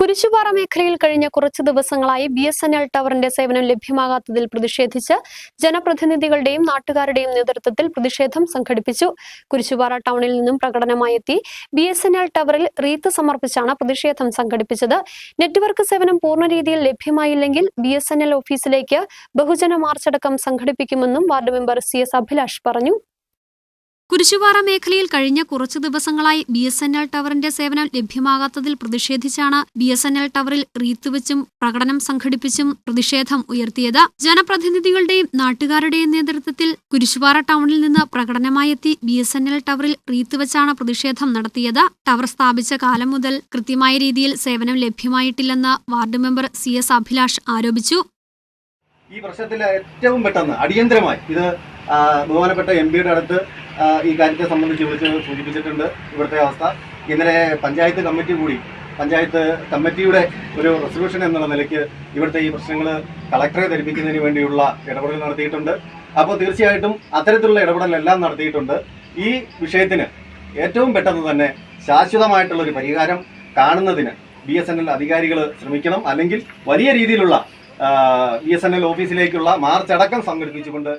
കുരിശുപാറ മേഖലയിൽ കഴിഞ്ഞ കുറച്ചു ദിവസങ്ങളായി BSNL ടവറിന്റെ സേവനം ലഭ്യമാകാത്തതിൽ പ്രതിഷേധിച്ച് ജനപ്രതിനിധികളുടെയും നാട്ടുകാരുടെയും നേതൃത്വത്തിൽ പ്രതിഷേധം സംഘടിപ്പിച്ചു. കുരിശുപാറ ടൗണിൽ നിന്നും പ്രകടനമായെത്തി BSNL ടവറിൽ റീത്ത് സമർപ്പിച്ചാണ് പ്രതിഷേധം സംഘടിപ്പിച്ചത്. നെറ്റ്വർക്ക് സേവനം പൂർണ്ണരീതിയിൽ ലഭ്യമായില്ലെങ്കിൽ BSNL ഓഫീസിലേക്ക് ബഹുജന മാർച്ചടക്കം സംഘടിപ്പിക്കുമെന്നും വാർഡ് മെമ്പർ CS അഭിലാഷ് പറഞ്ഞു. കുരിശുപാറ മേഖലയിൽ കഴിഞ്ഞ കുറച്ചു ദിവസങ്ങളായി BSNL ടവറിന്റെ സേവനം ലഭ്യമാകാത്തതിൽ പ്രതിഷേധിച്ചാണ് BSNL ടവറിൽ റീത്ത് വെച്ചും പ്രകടനം സംഘടിപ്പിച്ചും പ്രതിഷേധം ഉയർത്തിയത്. ജനപ്രതിനിധികളുടെയും നാട്ടുകാരുടെയും നേതൃത്വത്തിൽ കുരിശുപാറ ടൗണിൽ നിന്ന് പ്രകടനമായെത്തി BSNL ടവറിൽ റീത്ത് വെച്ചാണ് പ്രതിഷേധം നടത്തിയത്. ടവർ സ്ഥാപിച്ച കാലം മുതൽ കൃത്യമായ രീതിയിൽ സേവനം ലഭ്യമായിട്ടില്ലെന്ന് വാർഡ് മെമ്പർ CS അഭിലാഷ് ആരോപിച്ചു. ഈ പ്രശ്നത്തിൽ ഏറ്റവും പെട്ടെന്ന് അടിയന്തരമായി ഇത് ബഹുമാനപ്പെട്ട MP-യുടെ അടുത്ത് ഈ കാര്യത്തെ സംബന്ധിച്ച് സൂചിപ്പിച്ചിട്ടുണ്ട്. ഇവിടുത്തെ അവസ്ഥ ഇന്നലെ പഞ്ചായത്ത് കമ്മിറ്റിയുടെ ഒരു റെസൊല്യൂഷൻ എന്നുള്ള നിലയ്ക്ക് ഇവിടുത്തെ ഈ പ്രശ്നങ്ങൾ കളക്ടറെ ധരിപ്പിക്കുന്നതിന് വേണ്ടിയുള്ള ഇടപെടൽ നടത്തിയിട്ടുണ്ട്. അപ്പോൾ തീർച്ചയായിട്ടും അത്തരത്തിലുള്ള ഇടപെടലെല്ലാം നടത്തിയിട്ടുണ്ട്. ഈ വിഷയത്തിന് ഏറ്റവും പെട്ടെന്ന് തന്നെ ശാശ്വതമായിട്ടുള്ളൊരു പരിഹാരം കാണുന്നതിന് BSNL അധികാരികൾ ശ്രമിക്കണം. അല്ലെങ്കിൽ വലിയ രീതിയിലുള്ള BSNL ഓഫീസിലേക്കുള്ള മാർച്ച് അടക്കം സംഘടിപ്പിച്ചുകൊണ്ട്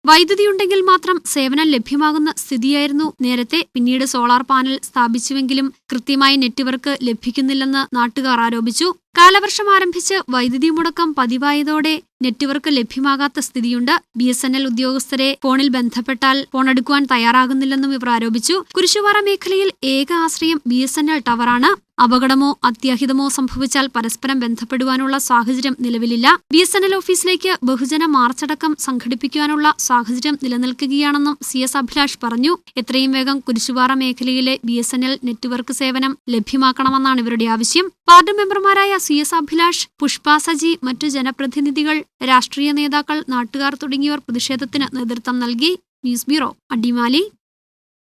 വൈദ്യുതിയുണ്ടെങ്കിൽ മാത്രം സേവനം ലഭ്യമാകുന്ന സ്ഥിതിയായിരുന്നു നേരത്തെ. പിന്നീട് സോളാർ പാനൽ സ്ഥാപിച്ചുവെങ്കിലും കൃത്യമായി നെറ്റ്വർക്ക് ലഭിക്കുന്നില്ലെന്ന് നാട്ടുകാർ ആരോപിച്ചു. കാലവർഷം ആരംഭിച്ച് വൈദ്യുതി മുടക്കം പതിവായതോടെ നെറ്റ്വർക്ക് ലഭ്യമാകാത്ത സ്ഥിതിയുണ്ട്. BSNL ഉദ്യോഗസ്ഥരെ ഫോണിൽ ബന്ധപ്പെട്ടാൽ ഫോണെടുക്കുവാൻ തയ്യാറാകുന്നില്ലെന്നും ഇവർ ആരോപിച്ചു. കുരിശുപാറ മേഖലയിൽ ഏക ആശ്രയം BSNL ടവറാണ്. അപകടമോ അത്യാഹിതമോ സംഭവിച്ചാൽ പരസ്പരം ബന്ധപ്പെടുവാനുള്ള സാഹചര്യം നിലവിലില്ല. BSNL ഓഫീസിലേക്ക് ബഹുജന മാർച്ചടക്കം സംഘടിപ്പിക്കുവാനുള്ള സാഹചര്യം നിലനിൽക്കുകയാണെന്നും CS അഭിലാഷ് പറഞ്ഞു. എത്രയും വേഗം കുരിശുപാറ മേഖലയിലെ BSNL നെറ്റ്വർക്ക് സേവനം ലഭ്യമാക്കണമെന്നാണ് ഇവരുടെ ആവശ്യം. വാർഡ് മെമ്പർമാരായ CS അഭിലാഷ്, പുഷ്പ സജി, മറ്റു ജനപ്രതിനിധികൾ, രാഷ്ട്രീയ നേതാക്കൾ, നാട്ടുകാർ തുടങ്ങിയവർ പ്രതിഷേധത്തിന് നേതൃത്വം നൽകി. News bureau, Adimali.